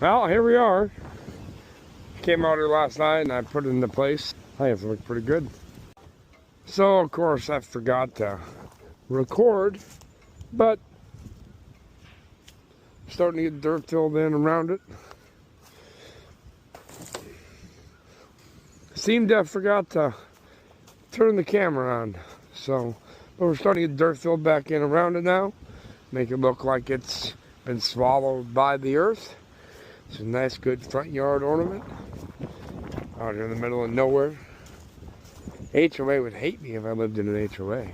Well, here we are. Came out here last night and I put it into place. I think it's looked pretty good. So, of course, I forgot to record, but starting to get dirt filled in around it. Seemed to have forgot to turn the camera on. So, but we're starting to get dirt filled back in around it now. Make it look like it's been swallowed by the earth. It's a nice, good front yard ornament. Out here in the middle of nowhere. HOA would hate me if I lived in an HOA.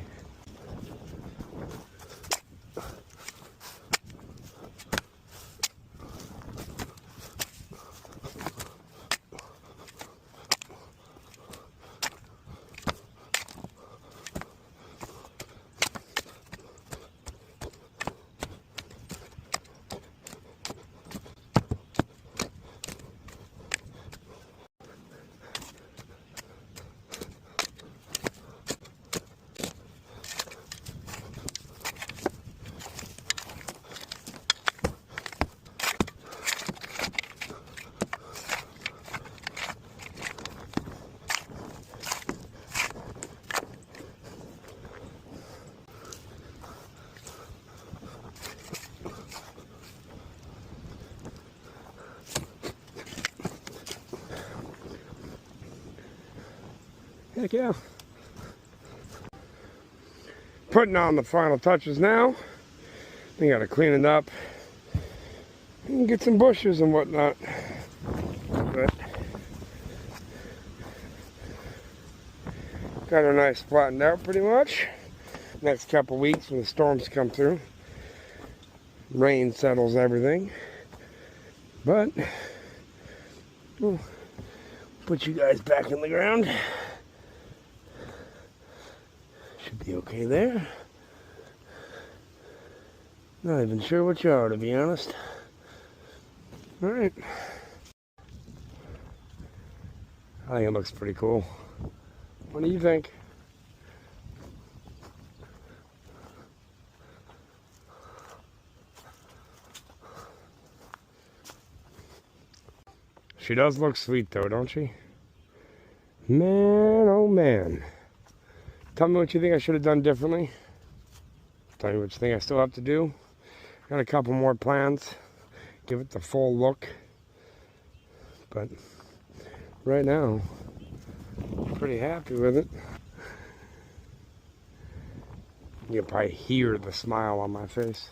Heck yeah. Putting on the final touches now. We gotta clean it up and get some bushes and whatnot. But got her nice flattened out pretty much. Next couple weeks when the storms come through, rain settles everything. But we'll put you guys back in the ground. Should be okay there. Not even sure what you are, to be honest. Alright. I think it looks pretty cool. What do you think? She does look sweet though, don't she? Man, oh man. Tell me what you think I should have done differently. Tell me what you think I still have to do. Got a couple more plans. Give it the full look. But right now, I'm pretty happy with it. You can probably hear the smile on my face.